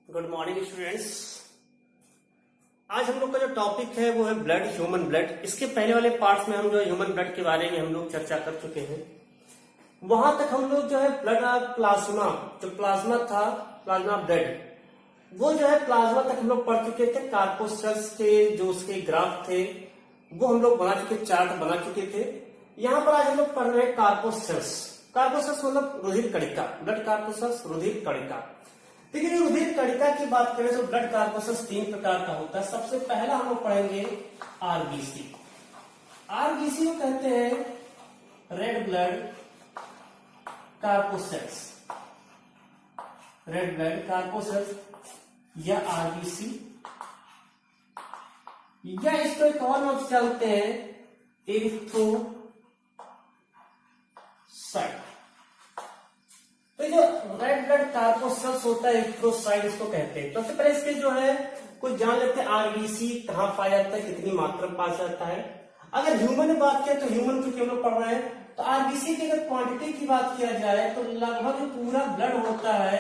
Good morning students. आज हम लोग का जो टॉपिक है वो है ब्लड, ह्यूमन ब्लड। इसके पहले वाले पार्ट्स में हम जो ह्यूमन ब्लड के बारे में हम लोग चर्चा कर चुके हैं। वहां तक हम लोग जो है ब्लड प्लाज्मा, जो प्लाज्मा था, प्लाज्मा ब्लड, वो जो है प्लाज्मा तक हम लोग पढ़ चुके थे। कार्पोसेल्स के जो उसके ग्राफ थे वो हम लोग बना चुके, चार्ट बना चुके थे। यहाँ पर आज हम लोग पढ़ रहे हैं कार्पोसेल्स। कार्पोसेल्स मतलब रुधिर कणिका, ब्लड कार्पोसेल्स, रुधिर कणिका। देखिए रुधिर कणिका की बात करें तो ब्लड कार्पोसेल्स 3 प्रकार का होता है। सबसे पहला हम लोग पढ़ेंगे आरबीसी। आरबीसी को कहते हैं रेड ब्लड कार्पोसेल्स, रेड ब्लड कार्पोसेल्स या आरबीसी, या इसको एक और नाम चलते हैं एरिथ्रोसाइट। तो जो रेड ब्लड कार्पोसेल्स होता है एरिथ्रोसाइट इसको कहते हैं। तो सबसे पहले इसके जो है कुछ जान लेते हैं आरबीसी कहां पाया जाता है, कितनी मात्रा में पाया जाता है। अगर ह्यूमन में बात करें तो ह्यूमन को क्यों लोग पढ़ रहे हैं, तो आरबीसी की अगर क्वांटिटी की बात किया जाए तो लगभग पूरा ब्लड होता है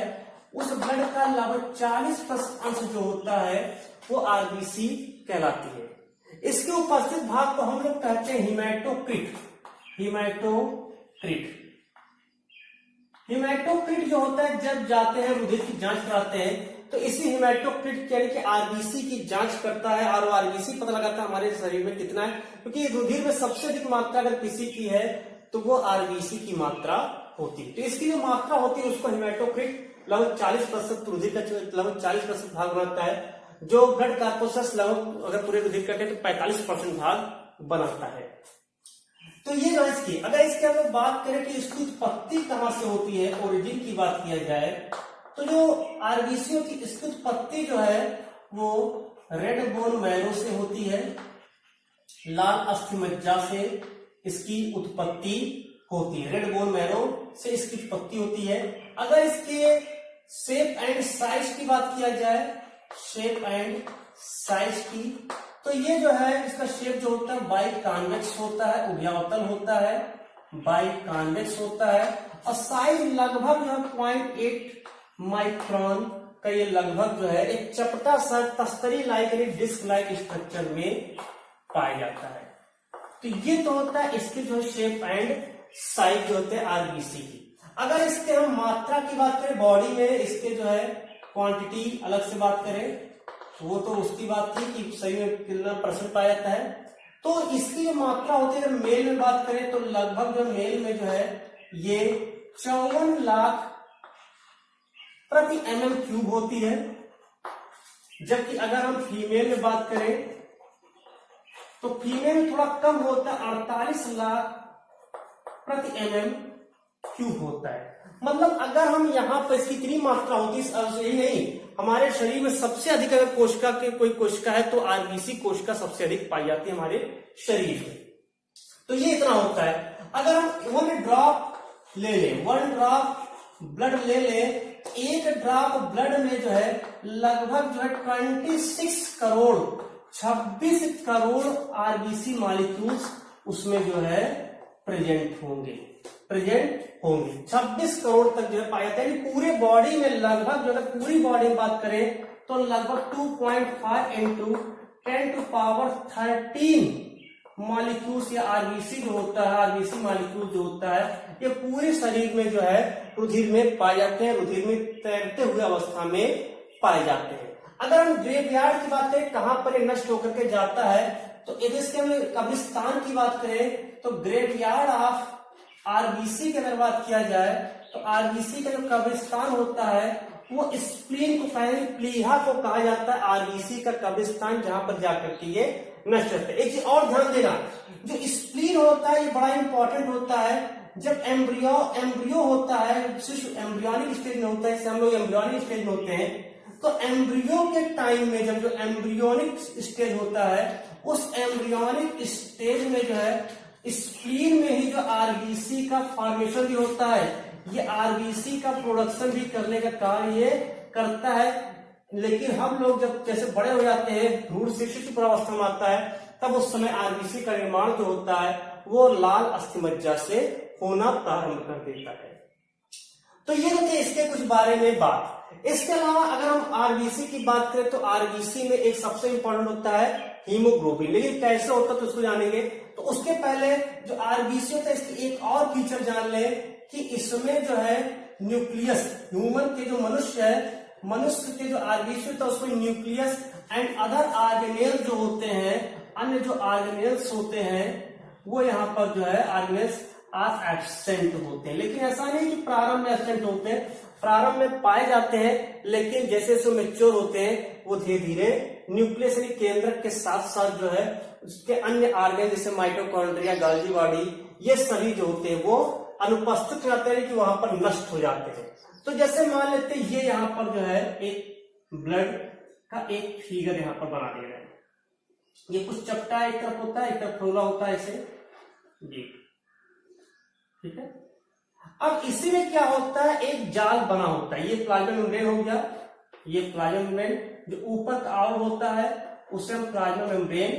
उस ब्लड का लगभग 40% अंश जो होता है वो आरबीसी कहलाती है। इसके उपस्थित भाग को हम लोग कहते हैं हिमैटोक्रिट। हिमैटोक्रिट हिमैटोक्रिट जो होता है, जब जाते हैं रुधिर की जांच कराते हैं तो इसी हिमैटोक्रिट यानी कि आरबीसी की जांच करता है और आरबीसी पता लगाता है हमारे शरीर में कितना है, क्योंकि रुधिर में सबसे अधिक मात्रा अगर किसी की है तो वो आरबीसी की मात्रा होती है। तो इसकी जो मात्रा होती है उसको हिमैटोक्रिट लगभग 40% रुधिर का लगभग 40% भाग बनाता है। जो ब्लड कार्पोसेल्स लगभग अगर पूरे रुधिर का तो 45% भाग बनाता है। तो ये जो इसकी, अगर इसकी हम बात करें कि इसकी उत्पत्ति कहां से होती है, ओरिजिन की बात किया जाए तो जो आरबीसी की इसकी उत्पत्ति जो है वो रेड बोन मैरो से होती है, लाल अस्थिमज्जा से इसकी उत्पत्ति होती है। रेड बोन मैरो से इसकी उत्पत्ति होती है। अगर इसके शेप एंड साइज की बात किया जाए, शेप एंड साइज की, तो ये जो है इसका शेप जो होता है बाई कॉन्वेक्स होता है, उभयावतल होता है, बाई कॉन्वेक्स होता है। और साइज लगभग जो है 0.8 माइक्रोन का ये लगभग जो है एक चपटा सा तस्तरी लाइक यानी डिस्क लाइक स्ट्रक्चर में पाया जाता है। तो ये तो होता है इसके जो शेप एंड साइज जो होते हैं आरबीसी की। अगर इसके हम मात्रा की बात करें, बॉडी में इसके जो है क्वांटिटी अलग से बात करें, वो तो उसकी बात थी कि शरीर में कितना % पाया जाता है। तो इसकी जो मात्रा होती है अगर मेल में बात करें तो लगभग जो मेल में जो है ये 54 लाख प्रति mm³ होती है। जबकि अगर हम फीमेल में बात करें तो फीमेल में थोड़ा कम होता है, 48 लाख प्रति mm³ होता है। मतलब अगर हम यहाँ पर इसकी इतनी मात्रा होती है, यही नहीं, हमारे शरीर में सबसे अधिक अगर कोशिका के कोई कोशिका है तो आरबीसी कोशिका सबसे अधिक पाई जाती है हमारे शरीर में। तो ये इतना होता है। अगर हम 1 ड्रॉप ले लें, 1 ड्रॉप ब्लड ले लें, 1 ड्रॉप ब्लड में जो है लगभग जो है 26 करोड़ आरबीसी मॉलिक्यूल्स उसमें जो है प्रेजेंट होंगे। 26 करोड़ तक जो है पाया जाता है। पूरे बॉडी में लगभग जो है, पूरी बॉडी में बात करें तो लगभग 2.5 × 10⁻13 मॉलिक्यूल्स या आरबीसी जो होता है, आरबीसी मॉलिक्यूल जो होता है ये पूरे शरीर में जो है रुधिर में पाए जाते हैं, रुधिर में तैरते हुए अवस्था में पाए जाते हैं। अगर हम ग्रेवयार्ड की बात करें, कहां पर ये नष्ट होकर के जाता है, तो इसके हम कब्रिस्तान की बात करें तो ग्रेवयार्ड ऑफ आरबीसी की अगर बात किया जाए तो आरबीसी का जो कब्रिस्तान होता है वो स्प्लीन को प्लीहा को कहा जाता है आरबीसी का कब्रिस्तान, जहां पर जाकर के ये नष्ट होता है। एक चीज और ध्यान देना, जो स्प्लीन होता है ये बड़ा इंपॉर्टेंट होता है। जब एम्ब्रियो होता है, शिशु एम्ब्रियोनिक स्टेज में होता है, हम लोग एम्ब्रियोनिक स्टेज में होते हैं, तो एम्ब्रियो के टाइम में जब जो एम्ब्रियोनिक स्टेज होता है उस एम्ब्रियोनिक स्टेज में जो है स्प्लीन में ही जो आरबीसी का फॉर्मेशन भी होता है, ये आरबीसी का प्रोडक्शन भी करने का कार्य ये करता है। लेकिन हम लोग जब जैसे बड़े हो जाते हैं, भ्रूण से शिशु प्रावस्था में आता है, तब उस समय आरबीसी का निर्माण जो होता है वो लाल अस्थिमज्जा से होना प्रारंभ कर देता है। तो ये थे इसके कुछ बारे में बात। इसके अलावा अगर हम आरबीसी की बात करें तो आरबीसी में एक सबसे इंपॉर्टेंट होता है हीमोग्लोबिन, लेकिन कैसे होता है तो उसको जानेंगे। तो उसके पहले जो आरबीसी होता है इसकी एक और फीचर जान ले कि इसमें जो है न्यूक्लियस, ह्यूमन के जो मनुष्य के जो आरबीसी होता है उसमें न्यूक्लियस एंड अदर ऑर्गेनेल जो होते हैं, अन्य जो ऑर्गेनेल्स होते हैं वो यहाँ पर जो है ऑर्गेनेल्स आर एब्सेंट होते हैं। लेकिन ऐसा नहीं कि प्रारंभ में एब्सेंट होते हैं, प्रारंभ में पाए जाते हैं, लेकिन जैसे जैसे मैच्योर होते हैं वो धीरे धीरे न्यूक्लियस यानी केंद्रक के साथ साथ जो है उसके अन्य ऑर्गन जैसे माइटोकॉन्ड्रिया, गोल्गी बॉडी, ये सभी जो होते हैं वो अनुपस्थित हो जाते हैं कि वहां पर नष्ट हो जाते हैं। तो जैसे मान लेते हैं ये यहाँ पर जो है एक ब्लड का एक फिगर यहाँ पर बना दिया है, ये कुछ चपटा एक तरफ होता है, एक तरफ फैला होता है, ऐसे जी, ठीक है। अब इसी में क्या होता है, एक जाल बना होता है, ये प्लाज्मा मेम्ब्रेन हो गया, ये प्लाज्मा मेम्ब्रेन जो ऊपर का आवरण होता है उसे हम प्लाज्मा मेम्ब्रेन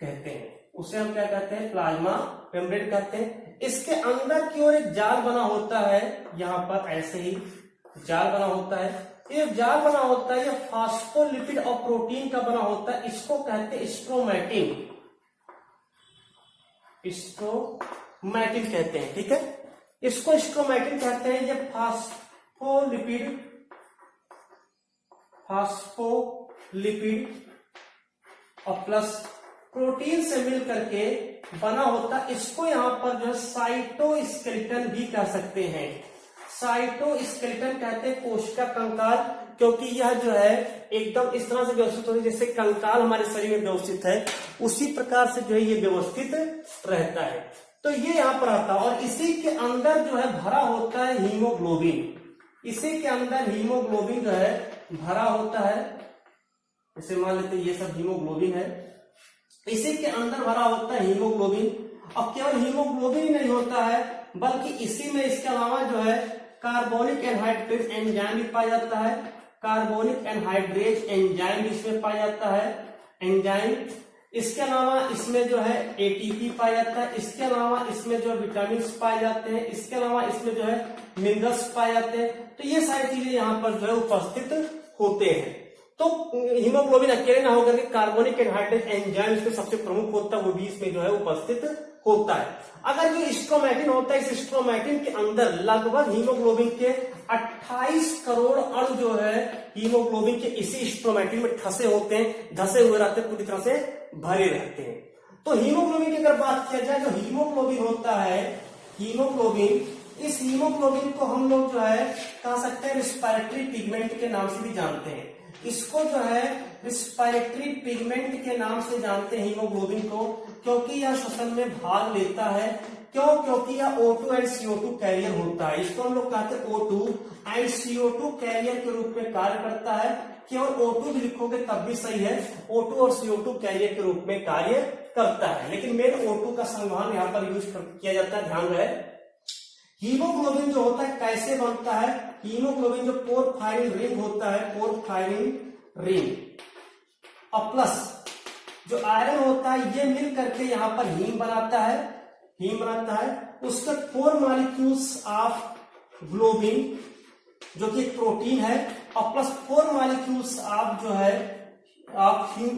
कहते हैं, उसे हम क्या कहते हैं, प्लाज्मा मेम्ब्रेन कहते हैं। इसके अंदर की ओर एक जाल बना होता है, यहां पर ऐसे ही जाल बना होता है, ये जाल बना होता है, ये फास्फोलिपिड और प्रोटीन का बना होता है, इसको कहते हैं स्ट्रोमैटिन, स्ट्रोमैटिन कहते हैं, ठीक है, इसको स्ट्रोमैटिन कहते हैं। ये फास्फोलिपिड और प्लस प्रोटीन से मिल करके बना होता, इसको यहां पर जो है साइटोस्केलेटन भी कह सकते हैं, साइटोस्केलेटन कहते हैं कोशिका कंकाल, क्योंकि यह जो है एकदम इस तरह से व्यवस्थित होती है जैसे कंकाल हमारे शरीर में व्यवस्थित है, उसी प्रकार से जो है ये व्यवस्थित रहता है। तो ये यहां पर आता है और इसी के अंदर जो है भरा होता है हीमोग्लोबिन, इसी के अंदर हीमोग्लोबिन जो है भरा होता है, जैसे मान लेते हैं ये सब हीमोग्लोबिन है, इसी के अंदर भरा होता है हीमोग्लोबिन। अब केवल हीमोग्लोबिन ही नहीं होता है बल्कि इसी में इसके अलावा जो है कार्बोनिक एनहाइड्रेज एंजाइम भी पाया जाता है, कार्बोनिक एनहाइड्रेज एंजाइम भी इसमें पाया जाता है, एंजाइम। इसके अलावा इसमें जो है एटीपी पाया जाता है, इसके अलावा इसमें जो विटामिन पाए जाते हैं, इसके अलावा इसमें जो है मिनरल्स पाए जाते हैं। तो ये सारी चीजें यहाँ पर जो है उपस्थित होते हैं। तो हीमोग्लोबिन अकेले ना होकर के कार्बोनिक एनहाइड्रेज एंजाइम इसमें सबसे प्रमुख होता है, वो भी इसमें जो है उपस्थित होता है। अगर जो स्ट्रोमैटिन होता है, इस स्ट्रोमैटिन के अंदर लगभग हीमोग्लोबिन के 28 करोड़ अणु जो है हीमोग्लोबिन के इसी स्ट्रोमैटिन में धसे होते हैं, धसे हुए रहते हैं, पूरी तरह से भरे रहते हैं। तो हीमोग्लोबिन की अगर बात किया जाए, जो हीमोग्लोबिन होता है, हीमोग्लोबिन, इस हीमोग्लोबिन को हम लोग जो है कह सकते हैं रिस्पायरेटरी पिगमेंट के नाम से भी जानते हैं, इसको जो है रिस्पायरेटरी पिगमेंट के नाम से जानते हैं हीमोग्लोबिन को, क्योंकि यह श्वसन में भाग लेता है। क्यों? क्योंकि यह O2 एंड CO2 कैरियर होता है, इसको हम लोग कहते हैं O2 एंड CO2 कैरियर के रूप में कार्य करता है। केवल O2 भी लिखोगे तब भी सही है, O2 और CO2 कैरियर के रूप में कार्य करता है, लेकिन मेन O2 का संवहन यहाँ पर यूज किया जाता है, ध्यान रहे। हीमोग्लोबिन जो होता है कैसे बनता है, हीमोग्लोबिन जो पोरफायरिन रिंग होता है, पोरफायरिन रिंग और प्लस जो आयरन होता है, ये मिल करके यहाँ पर हीम बनाता है, हीम बनाता है। उसके 4 मॉलिक्यूल्स ऑफ ग्लोबिन जो कि एक प्रोटीन है और प्लस 4 मॉलिक्यूल्स ऑफ जो है ऑफ हीम,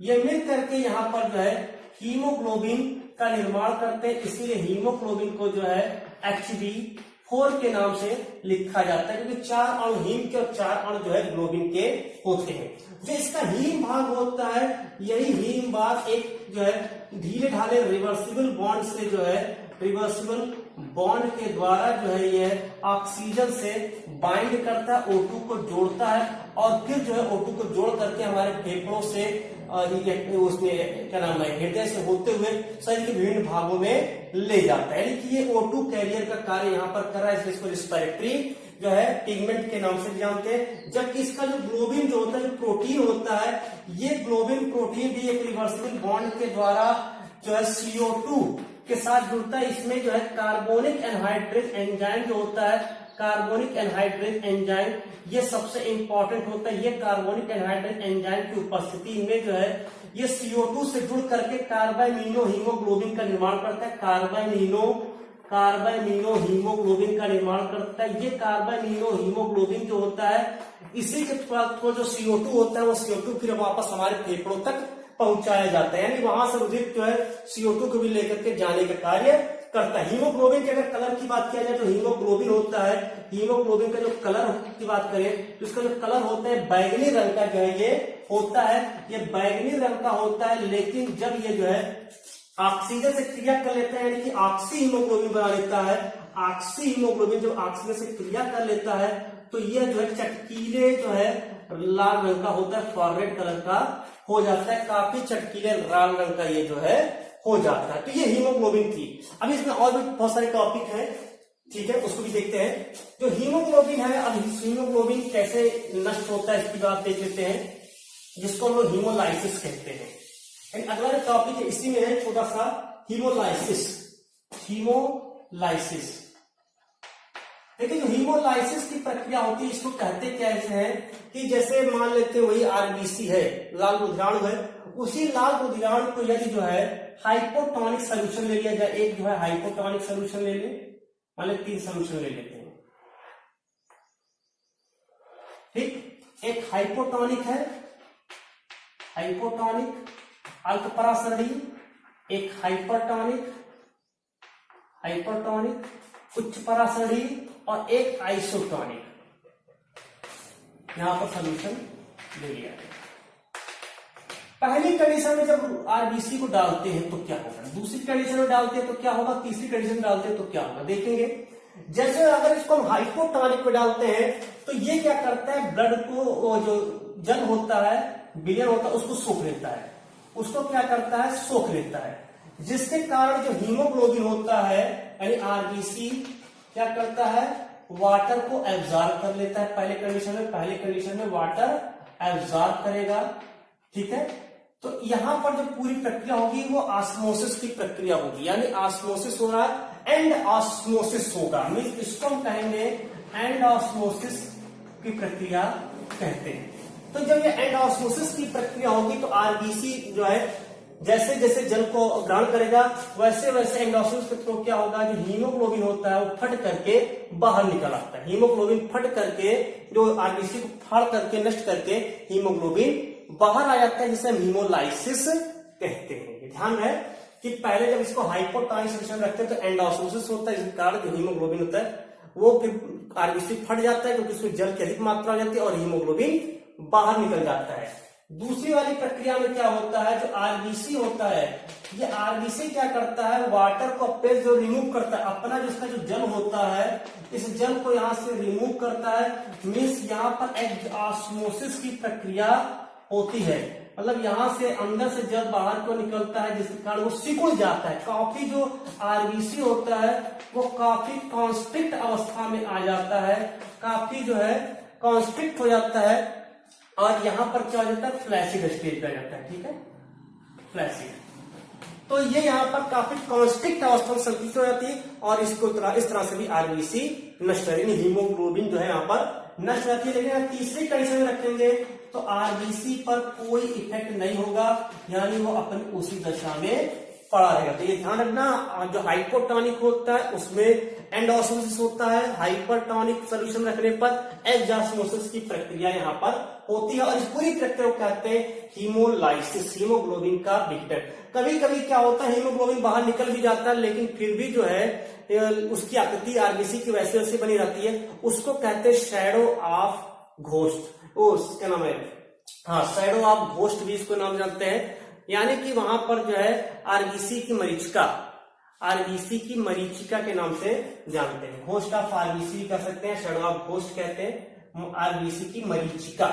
ये मिल करके यहाँ पर जो है हीमोग्लोबिन का निर्माण करते हैं। इसीलिए हीमोग्लोबिन को जो है HB4 के नाम से लिखा जाता है, क्योंकि 4 अणु हीम के और 4 अणु जो है ग्लोबिन के होते हैं। जो इसका हीम भाग होता है, यही हीम भाग एक जो है धीरे ढाले रिवर्सिबल बॉन्ड से जो है रिवर्सिबल बॉन्ड के द्वारा जो है ये ऑक्सीजन से बाइंड करता है, O2 को जोड़ता है और फिर जो है O2 को जोड़ करके हमारे फेफड़ों से उसमें क्या नाम है हृदय से होते हुए शरीर के विभिन्न भागों में ले जाता है। यानी कि ये O2 कैरियर का कार्य यहाँ पर कर रहा है, इसलिए इसको रिस्पायरेटरी जो है पिगमेंट के नाम से जानते हैं। जबकि इसका जो ग्लोबिन जो होता है, जो प्रोटीन होता है, ये ग्लोबिन प्रोटीन भी एक रिवर्सिबल बॉन्ड के द्वारा जो है CO2 के साथ जुड़ता है। इसमें जो है कार्बोनिक एनहाइड्रेज एंजाइम जो होता है, कार्बोनिक एनहाइड्रेज एंजाइम ये सबसे इंपॉर्टेंट होता है। ये कार्बोनिक एनहाइड्रेज एंजाइम की उपस्थिति में जो है ये CO2 से जुड़ करके कार्बामिनो हीमोग्लोबिन का निर्माण करता है। कार्बानिनो हीमोग्लोबिन का निर्माण करता है। ये कार्बानिनो हीमोग्लोबिन जो होता है, इसी के थोड़ा जो CO2 होता है, वो CO2 फिर वापस हमारे फेफड़ों तक पहुंचाया जाता है, यानी वहां से रुधिर जो है CO2 को भी लेकर के जाने का कार्य करता है। हीमोग्लोबिन के अगर कलर की बात किया जाए तो हीमोग्लोबिन होता है, हीमोग्लोबिन का जो कलर की बात करें तो इसका जो कलर होता है बैगनी रंग का जो है ये होता है, ये बैगनी रंग का होता है। लेकिन जब ये जो है ऑक्सीजन से क्रिया कर लेता है, यानी कि ऑक्सी हीमोग्लोबिन बना लेता है, ऑक्सी हीमोग्लोबिन जब ऑक्सीजन से क्रिया कर लेता है तो ये जो है चटकीले जो है लाल रंग का होता है, फॉररेड कलर का हो जाता है, काफी चटकीले लाल रंग का ये जो है हो जाता है। तो ये हीमोग्लोबिन थी। अब इसमें और भी बहुत सारे टॉपिक हैं, ठीक है, उसको भी देखते हैं। जो हीमोग्लोबिन है, अब हीमोग्लोबिन कैसे नष्ट होता है इसकी बात देख लेते हैं, जिसको हम लोग हीमोलाइसिस कहते हैं। अगला जो टॉपिक है इसी में है छोटा सा हीमोलाइसिस। हीमोलाइसिस देखिए, जो हीमोलाइसिस की प्रक्रिया होती है इसको कहते कैसे हैं कि जैसे मान लेते हैं वही आरबीसी है, लाल रुधिराणु है, उसी लाल रुधिराणु को यदि जो है हाइपोटोनिक सोल्यूशन ले लिया जाए, एक जो है हाइपोटोनिक सोल्यूशन ले ले, मान ले 3 सोल्यूशन ले लेते हैं, ठीक, एक हाइपोटोनिक है, हाइपोटोनिक अल्प परासरणी, एक हाइपरटोनिक, हाइपरटोनिक उच्च परासरणी और एक आइसोटोनिक, यहां पर सोल्यूशन ले लिया। पहली कंडीशन में जब आरबीसी को डालते हैं तो क्या होगा, दूसरी कंडीशन में डालते हैं तो क्या होगा, तीसरी कंडीशन में डालते हैं तो क्या होगा, देखेंगे। जैसे अगर इसको हम हाइपोटोनिक में डालते हैं तो ये क्या करता है, ब्लड को जो जल होता है, विलियन होता है, उसको सोख लेता है, उसको क्या करता है, सोख लेता है, जिसके कारण जो हीमोग्लोबिन होता है यानी आरबीसी क्या करता है, वाटर को एब्जॉर्ब कर लेता है। पहले कंडीशन में वाटर एब्जॉर्ब करेगा, ठीक है। तो यहां पर जो पूरी प्रक्रिया होगी वो ऑस्मोसिस की प्रक्रिया होगी, यानी ऑस्मोसिस हो रहा है, एंड ऑस्मोसिस होगा, मींस इसको हम कहेंगे एंड ऑस्मोसिस की प्रक्रिया कहते हैं। तो जब ये एंड ऑस्मोसिस की प्रक्रिया होगी तो आरबीसी जो है जैसे जैसे जल को ग्रहण करेगा वैसे वैसे एंड ऑस्मोसिस के थ्रू क्या होगा, जो हीमोग्लोबिन होता है वो फट करके बाहर निकल आता है। हीमोग्लोबिन फट करके जो आरबीसी को फाड़ करके नष्ट करके हीमोग्लोबिन बाहर आ जाता है, जिसे हम हीमोलाइसिस कहते हैं। ध्यान है कि पहले जब इसको हाइपोटोनिक सोल्यूशन रखते हैं तो एंड ऑस्मोसिस होता है, जिसके कारण जो हीमोग्लोबिन होता है वो फिर आरबीसी फट जाता है क्योंकि उसमें जल की अधिक मात्रा हो जाती है और हीमोग्लोबिन बाहर निकल जाता है। दूसरी वाली प्रक्रिया में क्या होता है, जो आरबीसी होता है, ये आरबीसी क्या करता है, वाटर को अपने जो रिमूव करता है, अपना जिसका जो जल होता है इस जल को यहां से रिमूव करता है, मींस यहां पर ऑस्मोसिस की प्रक्रिया होती है, मतलब यहां से अंदर से जल बाहर को निकलता है, जिसके कारण वो सिकुड़ जाता है। काफी जो आरबीसी होता है वो काफी कॉन्स्ट्रिक्ट अवस्था में आ जाता है, काफी जो है कॉन्स्ट्रिक्ट हो जाता है और यहां पर क्या हो जाता है, फ्लैसिड स्टेज पे आ जाता है, ठीक है, फ्लैसिड। तो ये यहां पर काफी कॉन्स्ट्रिक्ट अवस्था में संकुचित हो जाती है और इसको इस तरह से भी आरबीसी नष्ट यानी हीमोग्लोबिन जो है यहाँ पर नष्ट रहती है। लेकिन तीसरी कंडीशन में रखेंगे तो आरबीसी पर कोई इफेक्ट नहीं होगा, यानी वो अपनी उसी दशा में पड़ा रहेगा। तो ये ध्यान रखना, जो हाइपोटोनिक होता है उसमें एंड ऑस्मोसिस होता है, हाइपरटोनिक सोल्यूशन रखने पर एग्जास्मोसिस की प्रक्रिया यहाँ पर होती है और इस पूरी प्रक्रिया को कहते हैं हीमोलाइसिस, हीमोग्लोबिन का विघटन। कभी कभी क्या होता है, हीमोग्लोबिन बाहर निकल भी जाता है लेकिन फिर भी जो है उसकी आकृति आरबीसी की वैसे वैसे बनी रहती है, उसको कहते हैं शैडो ऑफ घोस्ट। क्या नाम है, हाँ, शैडो ऑफ घोस्ट भी इसको नाम जानते हैं, यानी कि वहां पर जो है आरबीसी की मरीचिका, आरबीसी की मरीचिका के नाम से जानते हैं। घोस्ट ऑफ आरबीसी कह सकते हैं, शैडो ऑफ घोस्ट कहते हैं, आरबीसी की मरीचिका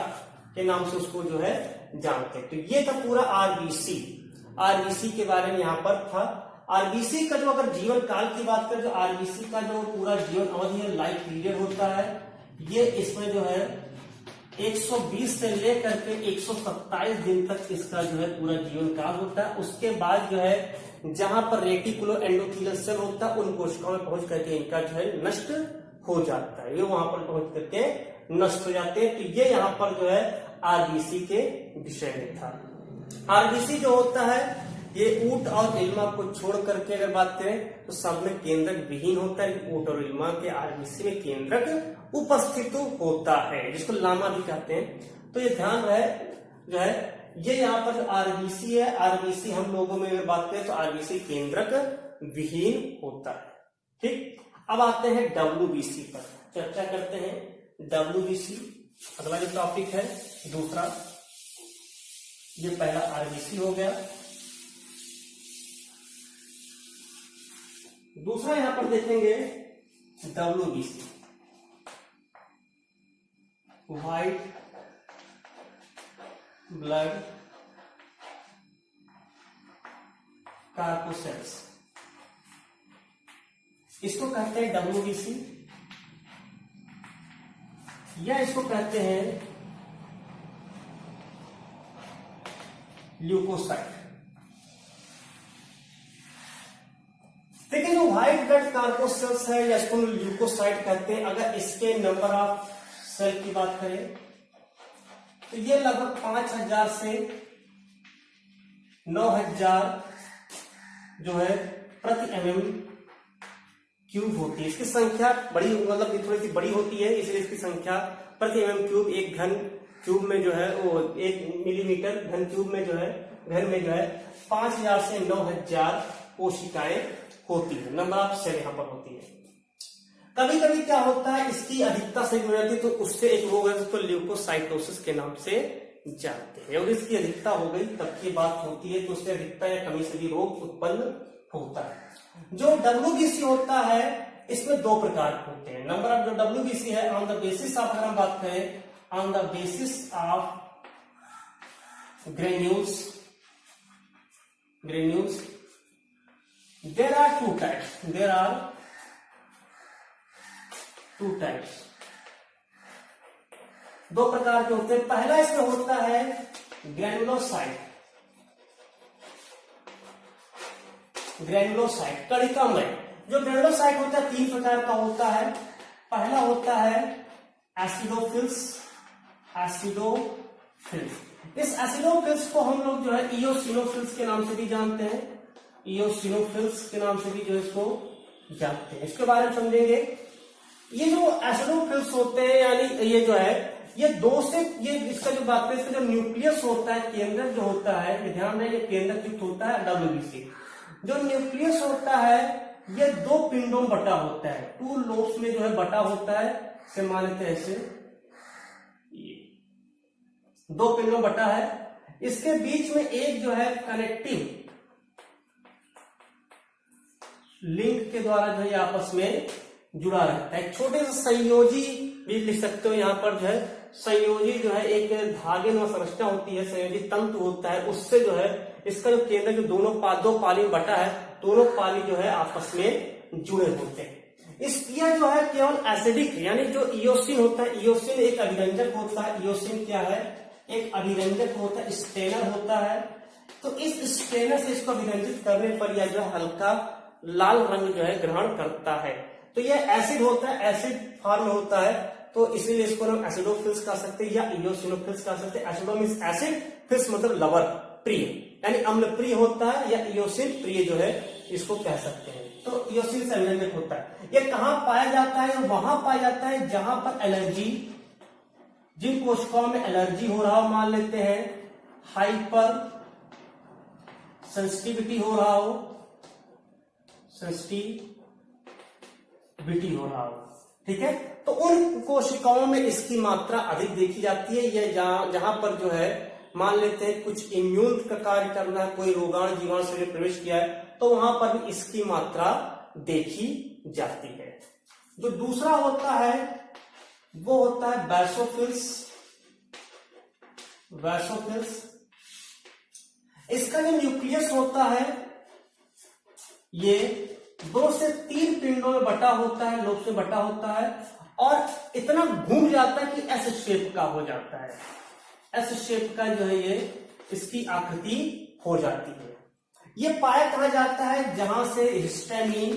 के नाम से उसको जो है जानते हैं। तो ये था पूरा आरबीसी के बारे में यहाँ पर था। आरबीसी का जो अगर जीवन काल की बात करें, जो आरबीसी का जो पूरा जीवन अवधि है, लाइफ पीरियड होता है, ये इसमें जो है 120 से लेकर के 127 दिन तक इसका जो है पूरा जीवन काल होता है। उसके बाद जो है जहां पर रेटिकुलो एंडोथेलियल सेल होता है उन कोशिकाओं में पहुंच करके इनका जो है नष्ट हो जाता है, ये वहां पर पहुंच करके नष्ट हो जाते हैं। तो ये यहाँ पर जो है आरबीसी के विषय में था। आरबीसी जो होता है ये ऊट और इल्मा को छोड़ करके अगर बात करें तो सब में केंद्रक विहीन होता है। ऊट और इल्मा के आरबीसी में केंद्रक उपस्थित होता है, जिसको लामा भी कहते हैं। तो ये ध्यान रहे जो है, ये यहाँ पर आरबीसी है, आरबीसी हम लोगों में अगर बात करें तो आरबीसी केंद्रक विहीन होता है। ठीक, अब आते हैं डब्ल्यूबीसी पर, चर्चा करते हैं डब्ल्यूबीसी। अगला जो टॉपिक है दूसरा, ये पहला आरबीसी हो गया। दूसरा यहां पर देखेंगे डब्ल्यूबीसी, व्हाइट ब्लड कार्पोसेल्स, इसको कहते हैं डब्ल्यूबीसी, या इसको कहते हैं ल्यूकोसाइट। देखिए जो व्हाइट ब्लड कार्पोसेल्स है या इसको ल्यूकोसाइट कहते हैं, अगर इसके नंबर ऑफ सेल की बात करें तो ये लगभग 5000 से 9000 जो है प्रति एमएम क्यूब होती है। इसकी संख्या बड़ी, मतलब थोड़ी सी बड़ी होती है, इसलिए इसकी संख्या प्रति एमएम क्यूब, एक घन क्यूब में जो है वो 1 मिलीमीटर घन क्यूब में जो है घन में जो है 5000 से 9000 कोशिकाएं होती है, नंबर ऑफ सेल यहां पर होती है। कभी कभी क्या होता है, इसकी अधिकता सही हो जाती है तो उससे एक रोग है जिसको ल्यूकोसाइटोसिस के नाम से जानते हैं, और इसकी अधिकता हो गई तब की बात होती है, तो उससे अधिकता या कमी से भी रोग उत्पन्न होता है। जो डब्ल्यूबीसी होता है इसमें दो प्रकार होते हैं। नंबर ऑफ जो डब्ल्यूबीसी है ऑन द बेसिस ऑफ, अगर हम बात करें on the basis of granules, there are two types, दो प्रकार के होते हैं। पहला इसमें होता है ग्रेनुलोसाइट कणिकामय। जो ग्रेनुलोसाइट होता है 3 प्रकार का होता है। पहला होता है एसिडोफिल्स। इस एसिडोफिल्स को हम लोग जो है इयोसिनोफिल्स के नाम से भी जानते हैं, इयोसिनोफिल्स के नाम से भी जो इसको जानते हैं। इसके बारे में समझेंगे। ये जो एसिडोफिल्स होते हैं, यानी ये जो है ये दो से, ये इसका जो बात करें, इसका जो न्यूक्लियस होता है, केंद्रक जो होता है, ये ध्यान रहे, ये केंद्रक युक्त होता है डब्ल्यूबीसी। जो न्यूक्लियस होता है ये 2 पिंडों में बटा होता है, 2 लोब्स में जो है बटा होता है, से मान लेते हैं ऐसे, ये 2 पिंडों बटा है। इसके बीच में एक जो है कनेक्टिव लिंक के द्वारा जो है आपस में जुड़ा रहता है। एक छोटे से संयोजी भी लिख सकते हो, यहां पर जो है संयोजी जो है एक धागे में संरचना होती है, संयोजी तंतु होता है, उससे जो है इसका जो केंद्र जो दो पाली में बटा है, दोनों पाली जो है आपस में जुड़े होते हैं। यह जो है केवल एसिडिक, यानी जो इयोसिन होता है, इयोसिन एक अभिरंजक होता है। इयोसिन क्या है? एक अभिरंजक होता है, स्टेनर होता है। तो इस स्टेनर से इसको अभिरंजित करने पर यह जो हल्का लाल रंग जो है ग्रहण करता है। तो यह एसिड होता है, एसिड फॉर्म में होता है, तो इसीलिए इसको हम एसिडोफिल्स कह सकते हैं या इयोसिनोफिल्स कह सकते हैं। एसिडो मींस एसिड, फिल्स मतलब लवर, प्रिय, यानी अम्ल प्रिय होता है, या इयोसिन प्रिय जो है इसको कह सकते हैं। तो इयोसिन से अभिरंजक होता है। यह कहां पाया जाता है? वहां पाया जाता है जहां पर एलर्जी, जिन कोशिकाओं में एलर्जी हो रहा हो, मान लेते हैं हाइपर सेंसिटिविटी हो रहा हो, सेंसिटिविटी हो रहा हो, ठीक है, तो उन कोशिकाओं में इसकी मात्रा अधिक देखी जाती है। या जहां पर जो है मान लेते हैं कुछ इम्यून का कार्य करना है, कोई रोगाणु जीवाणु शरीर में प्रवेश किया है, तो वहां पर भी इसकी मात्रा देखी जाती है। जो दूसरा होता है वो होता है बैसोफिल्स। इसका जो न्यूक्लियस होता है ये 2 से 3 पिंडों में बटा होता है, लोब से बटा होता है, और इतना घूम जाता है कि एस शेप का हो जाता है। एस शेप का जो है ये इसकी आकृति हो जाती है। ये पाया कहा जाता है जहां से हिस्टामिन,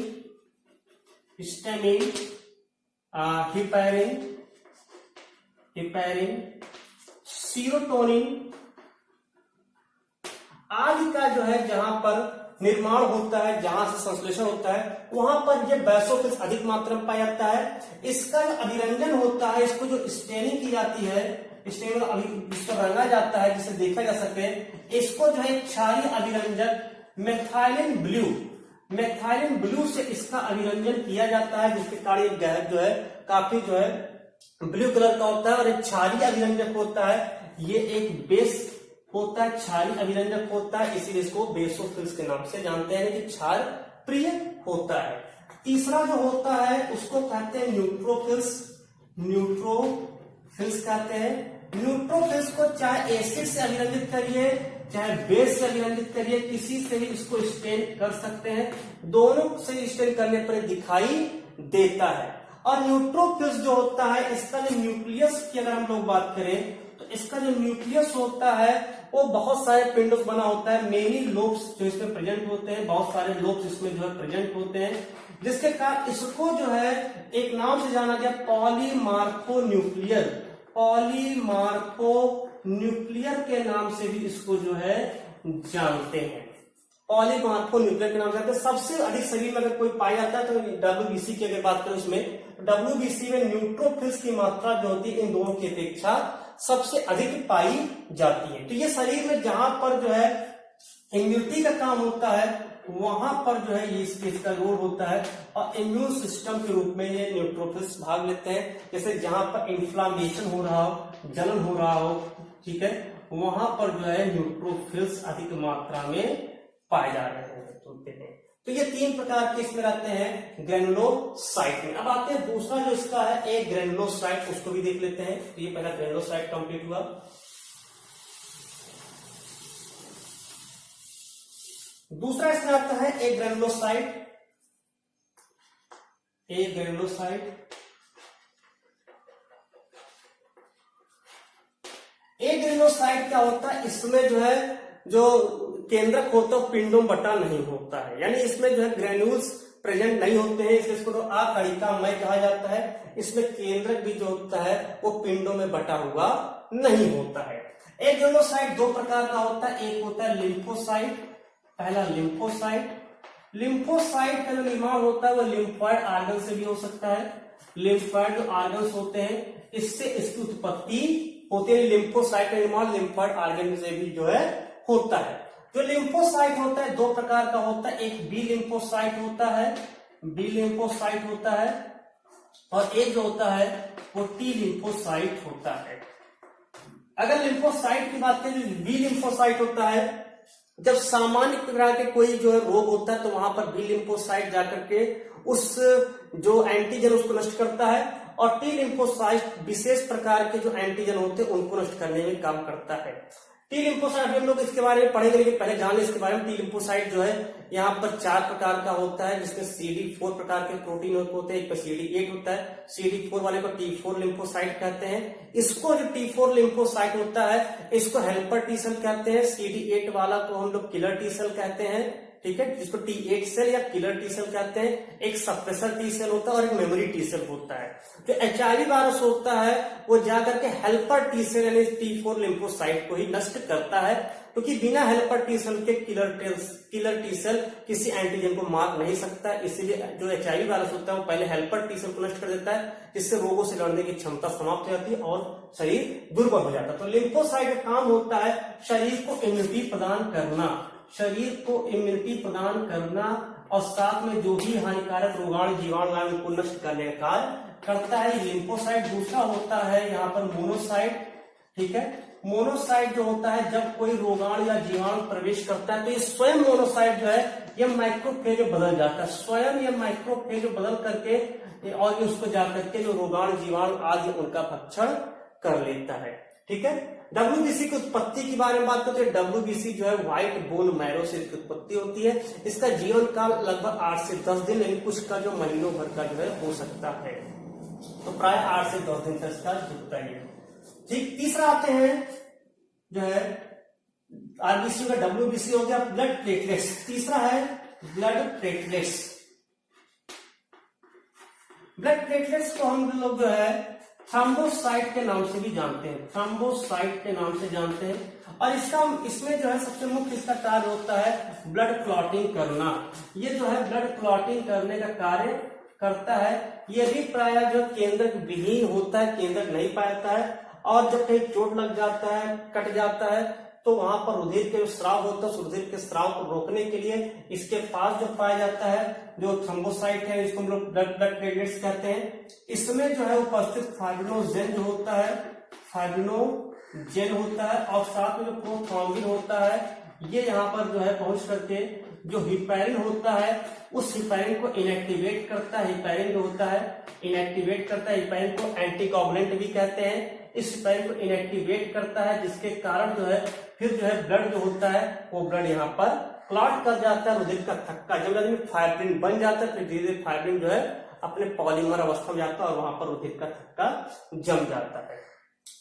हिपैरिन, सीरोटोनिन, आदि का जो है जहां पर निर्माण होता है, जहां से संश्लेषण होता है, वहां पर ये बेसोफिल्स अधिक मात्रा में पाया जाता है। इसका जो अभिरंजन होता है, इसको जो स्टेनिंग की जाती है, स्टेनिंग अभी इसको रंगा जाता है जिसे देखा जा सके, इसको जो है क्षारीय अभिरंजक मेथाइलिन ब्लू से इसका अभिरंजन किया जाता है, जिसके कारण ये गैस जो है काफी जो है ब्लू कलर का होता है। और एक क्षारीय अभिरंजक होता है, ये एक बेस होता है, क्षारीय अभिरंजक होता है, इसीलिए इसको बेसोफिल्स के नाम से जानते हैं कि क्षार प्रिय होता है। तीसरा जो होता है उसको कहते हैं न्यूट्रोफिल्स कहते हैं। न्यूट्रोफिल्स को चाहे एसिड से अभिरंजित करिए, चाहे बेस से अभिरंजित करिए, किसी से भी इसको स्टेन कर सकते हैं, दोनों से स्टेन करने पर दिखाई देता है। और न्यूट्रोफिल्स जो होता है, इसका जो न्यूक्लियस की अगर हम लोग बात करें तो इसका जो न्यूक्लियस होता है वो बहुत सारे पिंडों से बना होता है। मेनी लोब्स जो इसमें प्रेजेंट होते हैं, बहुत सारे लोब्स इसमें जो है प्रेजेंट होते हैं, जिसके कारण इसको जो है एक नाम से जाना गया पॉलीमार्फोन्यूक्लियर के नाम से भी इसको जो है जानते हैं। पॉलीमार्फोन्यूक्लियर के नाम से जानते हैं। सबसे अधिक शरीर में अगर कोई पाया जाता है तो डब्ल्यूबीसी की अगर बात करें उसमें, डब्ल्यूबीसी में न्यूट्रोफिल्स की मात्रा जो होती है इन दोनों की अपेक्षा सबसे अधिक पाई जाती है। तो ये शरीर में जहां पर जो है इम्यूनिटी का काम होता है, वहां पर जो है ये इसका रोल होता है, और इम्यून सिस्टम के रूप में ये न्यूट्रोफिल्स भाग लेते हैं। जैसे जहां पर इन्फ्लामेशन हो रहा हो, जलन हो रहा हो, ठीक है, वहां पर जो है न्यूट्रोफिल्स अधिक मात्रा में पाए जा रहे हैं। तो ये तीन प्रकार के इसमें रहते हैं ग्रेनुलोसाइट में। अब आते हैं दूसरा जो इसका है एक ग्रेनुलोसाइट, उसको भी देख लेते हैं। तो ये पहला ग्रेनुलोसाइट कंप्लीट हुआ। दूसरा इसमें आता है एक ग्रेनुलोसाइट। एक ग्रेनुलोसाइट क्या होता है, इसमें जो है जो केंद्रक होता है पिंडों में बटा नहीं होता है, यानी इसमें जो है ग्रेन्यूल्स प्रेजेंट नहीं होते हैं, इसलिए इसको तो अकणिकामय कहा जाता है। इसमें केंद्रक भी जो होता है वो पिंडों में बटा हुआ नहीं होता है। एक ग्रेनुलोसाइट दो प्रकार का होता है, एक होता है लिम्फोसाइट। पहला लिम्फोसाइट का जो निर्माण होता है वो लिम्फॉइड आर्गन से भी हो सकता है। लिम्फॉइड जो आर्गन्स होते हैं इससे इसकी उत्पत्ति होती है। लिम्फोसाइट का निर्माण लिम्फॉइड आर्गन से भी जो है होता है। जो लिम्फोसाइट होता है दो प्रकार का होता है, एक बी लिम्फोसाइट होता है और एक जो होता है वो टी लिम्फोसाइट होता है। अगर लिम्फोसाइट की बात करें, जो बी लिम्फोसाइट होता है, जब सामान्य प्रकार के कोई जो है रोग होता है तो वहां पर बी लिम्फोसाइट जाकर के उस जो एंटीजन उसको नष्ट करता है, और टी लिम्फोसाइट विशेष प्रकार के जो एंटीजन होते हैं उनको नष्ट करने में काम करता है। टी लिम्फोसाइट हम लोग इसके बारे में पढ़ेंगे, लेकिन पहले जान लें इसके बारे में। टी लिम्फोसाइट जो है यहाँ पर 4 प्रकार का होता है, जिसमें CD4 प्रकार के प्रोटीन होते हैं, एक पर CD8 होता है। CD4 वाले को T4 लिम्फोसाइट कहते हैं। इसको जो T4 लिम्फोसाइट होता है इसको हेल्पर टी सेल कहते हैं। CD8 वाला को हम लोग किलर टी सेल कहते हैं, ठीक है, जिसको T8 सेल या किलर टी सेल कहते हैं। एक सप्रेसर टी सेल होता है और एक मेमोरी टी सेल होता है। जो HIV वायरस होता है वो जाकर के हेल्पर टी सेल यानी T4 लिम्फोसाइट को ही नष्ट करता है, क्योंकि बिना हेल्पर टी सेल के किलर टी सेल किसी एंटीजन को मार नहीं सकता। इसीलिए जो HIV वायरस होता है वो पहले हेल्पर टी सेल को नष्ट कर देता है, जिससे रोगों से लड़ने की क्षमता समाप्त हो जाती है और शरीर दुर्बल हो जाता है। तो लिम्फोसाइट का काम होता है शरीर को इम्यूनिटी प्रदान करना और साथ में जो भी हानिकारक रोगाणु जीवाणु है उनको नष्ट करने का कार्य करता है लिम्फोसाइट। दूसरा होता है यहाँ पर मोनोसाइट, ठीक है। मोनोसाइट जो होता है जब कोई रोगाणु या जीवाणु प्रवेश करता है तो ये स्वयं मोनोसाइट जो है ये माइक्रोफेज में बदल जाता है, स्वयं ये माइक्रोफेज में बदल करके और ये उसको जाकर के जो रोगाणु जीवाणु आदि उनका भक्षण कर लेता है, ठीक है। डब्ल्यूबीसी की उत्पत्ति के बारे में बात करते हैं। डब्ल्यूबीसी जो है व्हाइट बोन मैरो से इसकी उत्पत्ति होती है। इसका जीवन काल लगभग 8 से 10 दिन, लेकिन कुछ का जो महीनों भर का जो है हो सकता है, तो प्राय 8 से 10 दिन तक इसका जीवता है, ठीक। तीसरा आते हैं जो है आरबीसी का, डब्ल्यूबीसी हो गया। ब्लड प्लेटलेट्स, तीसरा है ब्लड प्लेटलेट्स। ब्लड प्लेटलेट्स को हम लोग जो है थ्रोम्बोसाइट के नाम से भी जानते हैं, थ्रोम्बोसाइट के नाम से जानते हैं। और इसमें जो है सबसे मुख्य इसका कार्य होता है ब्लड क्लॉटिंग करना। ये जो है ब्लड क्लॉटिंग करने का कार्य करता है। ये भी प्रायः जो केंद्रक विहीन होता है, केंद्रक नहीं पाता है, और जब कहीं चोट लग जाता है, कट जाता है, तो वहां पर रुधिर के जो स्राव होता है, रुधिर के स्राव को रोकने के लिए इसके पास जो पाया जाता है जो थ्रोम्बोसाइट है, इसको हम लोग ब्लड प्लेटलेट्स कहते हैं। इसमें जो है उपस्थित फाइब्रिनोजेन जो होता है, फाइब्रिनोजेन होता है, और साथ में जो प्रोथ्रोम्बिन होता है, ये यहाँ पर जो है पहुंच करके जो हिपैरिन होता है उस हिपैरिन को इनएक्टिवेट करता है। हिपैरिन जो होता है इनएक्टिवेट करता है, हिपैरिन को एंटीकोगुलेंट भी कहते हैं। इस हिपैरिन को इनएक्टिवेट करता है, जिसके कारण जो है फिर जो है ब्लड जो होता है वो ब्लड यहाँ पर क्लॉट कर जाता है, रुधिर का थक्का जब फाइब्रिन बन जाता है, फिर धीरे धीरे फाइब्रिन जो है अपने पॉलीमर अवस्था में जाता है और वहां पर रुधिर का थक्का जम जाता है।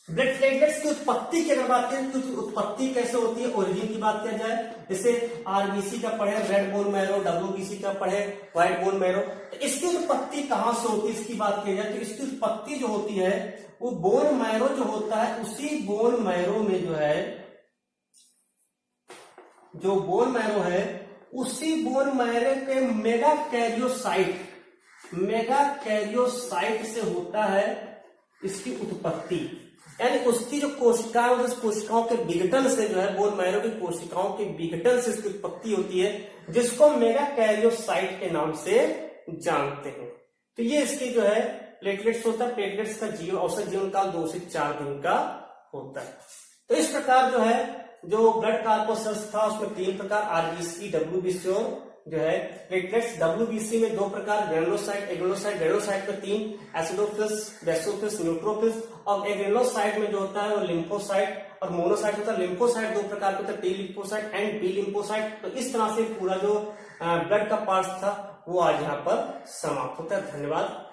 ब्लड प्लेटलेट्स की उत्पत्ति की अगर बात करें तो उत्पत्ति कैसे होती है, ओरिजिन की बात किया जाए, जैसे आरबीसी का पढ़े रेड बोन मैरो, डब्ल्यूबीसी का पढ़े व्हाइट बोन मैरो, तो इसकी उत्पत्ति कहां से होती है इसकी बात की जाए तो इसकी उत्पत्ति जो होती है वो बोन मैरो जो होता है, उसी बोन मैरो में जो है, जो बोन मैरो है उसी बोन मैरो के मेगा कैरियोसाइट से होता है इसकी उत्पत्ति। यानी उसकी जो कोशिकाएं, उस कोशिकाओं के विघटन से जो है, बोन मैरो की कोशिकाओं के विघटन से इसकी उत्पत्ति होती है, जिसको मेगा कैरियोसाइट के नाम से जानते हैं। तो ये इसकी जो है प्लेटलेट्स होता है। प्लेटलेट्स का औसत जीवन काल 2 से 4 दिन का होता है। तो इस प्रकार जो है जो ब्लड कार्पोसेल्स था उसमें 3 प्रकार, आरबीसी, डब्ल्यूबीसी और जो है प्लेटलेट्स। डब्ल्यूबीसी में 2 प्रकार, ग्रेनुलोसाइट, एग्रेनुलोसाइट। ग्रेनुलोसाइट में 3, एसिडोफिल्स, बेसोफिल्स, न्यूट्रोफिल्स। और एग्रेनुलोसाइट में जो होता है वो लिम्फोसाइट और मोनोसाइट होता है। लिम्फोसाइट 2 प्रकार के होते हैं, T lymphocyte and B lymphocyte. तो इस तरह से पूरा जो ब्लड का पार्ट था वो आज यहाँ पर समाप्त होता है। धन्यवाद।